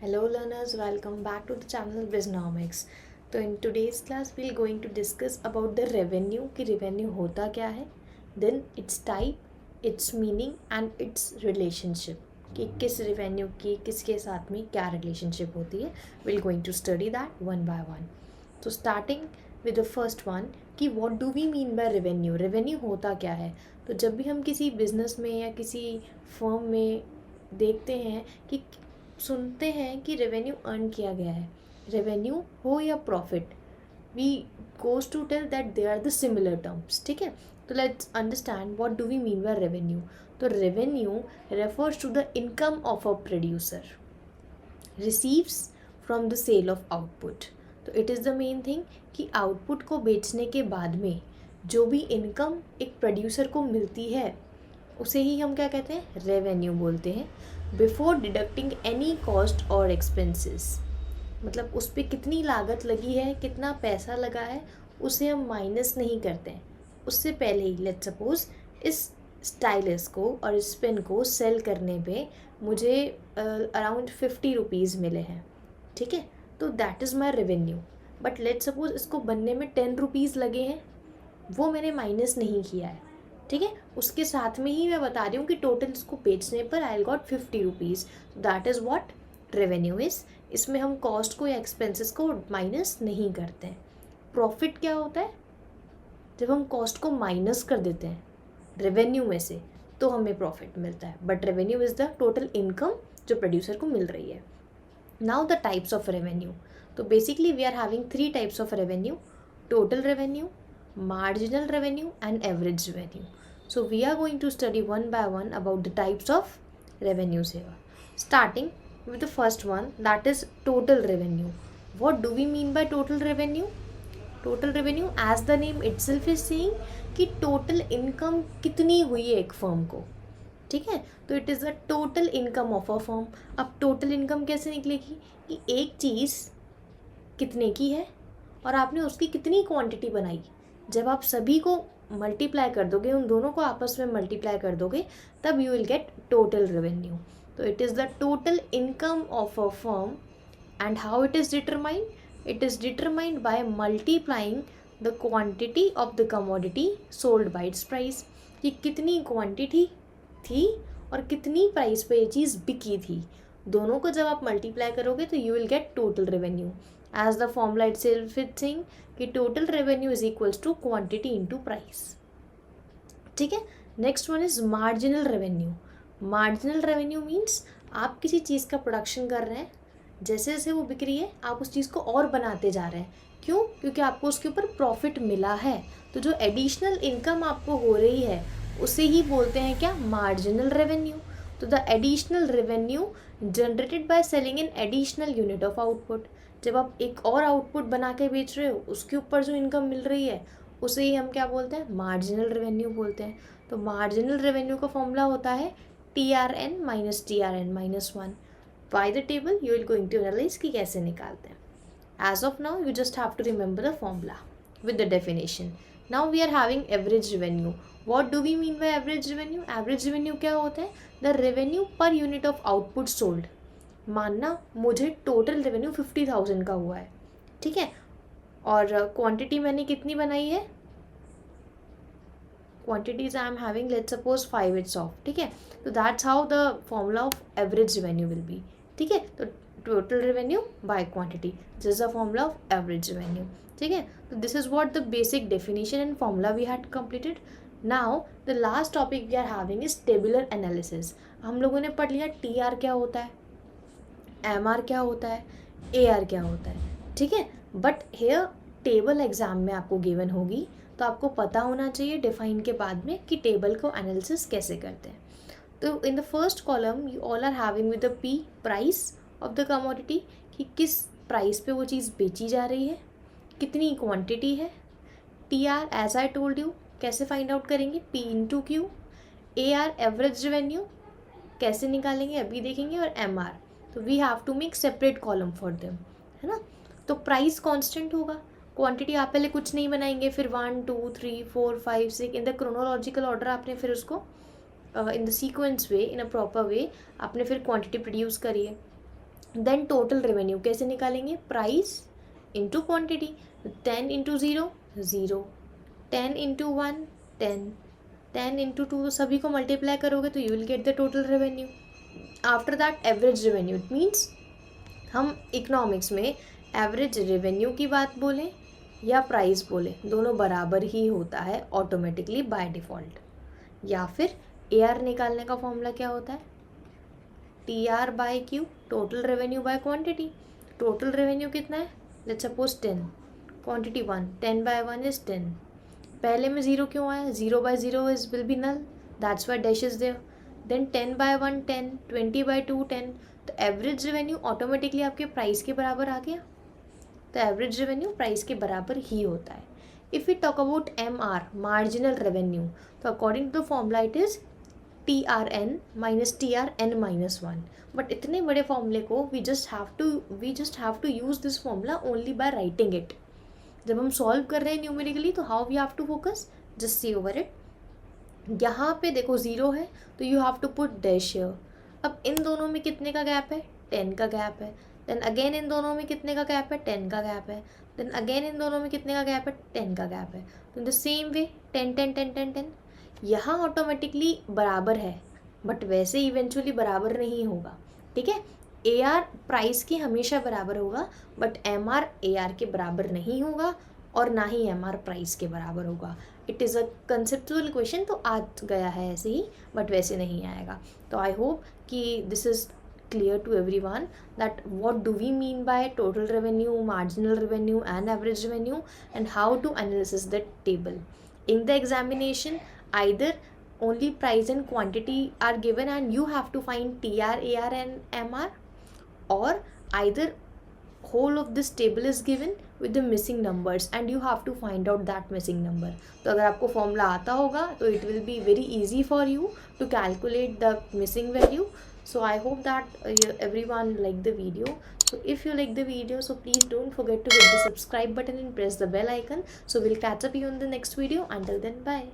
Hello learners, welcome back to the channel Biznomics. तो in today's class we'll going to discuss about the revenue कि revenue होता क्या है, then its type, its meaning and its relationship कि किस revenue की किसके साथ में क्या relationship होती है. We'll going to study that one by one. So starting with the first one कि what do we mean by revenue? Revenue होता क्या है? तो जब भी हम किसी business में या किसी firm में देखते हैं कि सुनते हैं कि रेवेन्यू अर्न किया गया है, रेवेन्यू हो या profit, we goes to tell that they are the similar terms. ठीक है, तो let's understand what do we mean by revenue. तो revenue refers to the income of a producer receives from the sale of output. तो it is the main thing कि output को बेचने के बाद में जो भी इनकम एक प्रोड्यूसर को मिलती है उसे ही हम क्या कहते हैं, रेवेन्यू बोलते हैं. बिफोर डिडक्टिंग एनी कॉस्ट और एक्सपेंसेस, मतलब उस पर कितनी लागत लगी है, कितना पैसा लगा है, उसे हम माइनस नहीं करते हैं. उससे पहले ही लेट्स सपोज इस स्टाइलस को और इस पेन को सेल करने पे मुझे अराउंड 50 रुपीज़ मिले हैं. ठीक है, तो that is my revenue. But let's suppose इसको बनने में 10 रुपीज़ लगे हैं, वो मैंने माइनस नहीं किया है. ठीक है, उसके साथ में ही मैं बता रही हूँ कि टोटल इसको बेचने पर I got 50 rupees. That is what revenue is. इसमें हम कॉस्ट को या एक्सपेंसेस को माइनस नहीं करते हैं. प्रॉफिट क्या होता है, जब हम कॉस्ट को माइनस कर देते हैं रेवेन्यू में से तो हमें प्रॉफिट मिलता है. But revenue is the total income जो प्रोड्यूसर को मिल रही है. Now the types of revenue. तो basically we are having 3 types of revenue: total revenue, marginal revenue and average revenue. So we are going to study one by one about the types of revenues here. Starting with the first one, that is total revenue. What do we mean by total revenue? Total revenue, as the name itself is saying, कि total income कितनी हुई है एक firm को. ठीक है, तो it is the total income of a firm. अब टोटल इनकम कैसे निकलेगी कि एक चीज़ कितने की है और आपने उसकी कितनी क्वांटिटी बनाई. जब आप सभी को मल्टीप्लाई कर दोगे, उन दोनों को आपस में मल्टीप्लाई कर दोगे, तब you will get total revenue. तो it is the total income of a firm. And how it is determined? It is determined by multiplying the quantity of the commodity sold by its price. कि कितनी quantity थी और कितनी price पे ये चीज़ बिकी थी, दोनों को जब आप मल्टीप्लाई करोगे तो you will get total revenue. As the formula itself is saying कि total revenue is equals to quantity into price. ठीक है, next one is marginal revenue. Marginal revenue means आप किसी चीज़ का प्रोडक्शन कर रहे हैं, जैसे जैसे वो बिक रही है आप उस चीज़ को और बनाते जा रहे हैं. क्यों? क्योंकि आपको उसके ऊपर प्रॉफिट मिला है. तो जो एडिशनल इनकम आपको हो रही है उसे ही बोलते हैं क्या, मार्जिनल रेवेन्यू. तो the additional revenue generated by selling an additional unit of output. जब आप एक और आउटपुट बना के बेच रहे हो, उसके ऊपर जो इनकम मिल रही है उसे ही हम क्या बोलते हैं, मार्जिनल रेवेन्यू बोलते हैं. तो मार्जिनल रेवेन्यू का फॉर्मूला होता है TRN minus TRN minus 1. By the table you will going to analyse कि कैसे निकालते हैं. As of now you just have to remember the formula with the definition. Now we are having average revenue. What do we mean by average revenue? Average revenue क्या होता है? The revenue per unit of output sold. मानना मुझे total revenue 50,000 का हुआ है, ठीक है, और क्वांटिटी मैंने कितनी बनाई है, quantities I am having let's suppose 5 it's off. ठीक है, तो that's how the formula of average revenue will be. ठीक है, तो total revenue by quantity, this is the formula of average revenue. ठीक है, तो this is what the basic definition and formula we had completed. Now the last topic we are having is tabular analysis. हम लोगों ने पढ़ लिया TR क्या होता है, MR क्या होता है, AR क्या होता है. ठीक है, बट हेयर टेबल एग्जाम में आपको गिवन होगी तो आपको पता होना चाहिए डिफाइन के बाद में कि टेबल को एनालिसिस कैसे करते हैं. तो in the first column you all are having with the P, price of the commodity, कि किस प्राइस पे वो चीज़ बेची जा रही है, कितनी क्वांटिटी है. TR as I told you कैसे फाइंड आउट करेंगे, P into Q. AR average revenue कैसे निकालेंगे अभी देखेंगे, और MR. तो we have to make separate column for them, है ना. तो प्राइस कांस्टेंट होगा, क्वांटिटी आप पहले कुछ नहीं बनाएंगे, फिर 1 2 3 4 5 6 इन द क्रोनोलॉजिकल ऑर्डर आपने फिर उसको in the sequence way, in a proper way आपने फिर क्वांटिटी प्रोड्यूस करी है. देन टोटल रेवेन्यू कैसे निकालेंगे, price into quantity, 10 into 0 0, 10 into 1 10, 10 into 2, सभी को मल्टीप्लाई करोगे तो you will get the total revenue. After that average revenue, it means हम इकोनॉमिक्स में एवरेज रेवेन्यू की बात बोलें या प्राइस बोलें, दोनों बराबर ही होता है ऑटोमेटिकली बाय डिफ़ॉल्ट. या फिर ए आर निकालने का फॉर्मूला क्या होता है, T R by Q, total revenue by quantity. Total revenue कितना है, let's suppose 10, quantity 1, 10 by 1 is 10. पहले में 0 क्यों आया, 0 by 0 is will be null, that's why dash is there. Then 10 by 1 10, 20 by 2 10. तो एवरेज रेवेन्यू ऑटोमेटिकली आपके price के बराबर आ गया. तो एवरेज रेवेन्यू प्राइस के बराबर ही होता है. If we talk about M R, marginal revenue, तो according to the formula it is T R N minus T R N minus 1. But इतने बड़े फॉर्मूले को we just have to use this formula only by writing it. जब हम solve कर रहे हैं न्यूमेरिकली तो how we have to focus, just see over it. यहाँ पे देखो 0 है तो you have to put dash here. अब इन दोनों में कितने का गैप है, 10 का गैप है. देन अगेन इन दोनों में कितने का गैप है, 10 का गैप है. देन अगेन इन दोनों में कितने का गैप है, 10 का गैप है. तो इन द सेम वे 10 10 10 10 10 यहाँ ऑटोमेटिकली बराबर है, बट वैसे इवेंचुअली बराबर नहीं होगा. ठीक है, ए आर प्राइस के हमेशा बराबर होगा, but M R A R के बराबर नहीं होगा और ना ही एम आर प्राइस के बराबर होगा. It is a conceptual question, तो आ गया है ऐसे ही, बट वैसे नहीं आएगा. तो आई होप कि this is clear to everyone that what do we mean by total revenue, marginal revenue and average revenue, and how to analyze the table. In the examination, either only price and quantity are given and you have to find TR, AR and MR, or either whole of this table is given with the missing numbers and you have to find out that missing number. तो अगर आपको formula आता होगा तो it will be very easy for you to calculate the missing value. So I hope that everyone liked the video. So if you like the video, so please don't forget to hit the subscribe button and press the bell icon. So we'll catch up you in the next video. Until then, bye.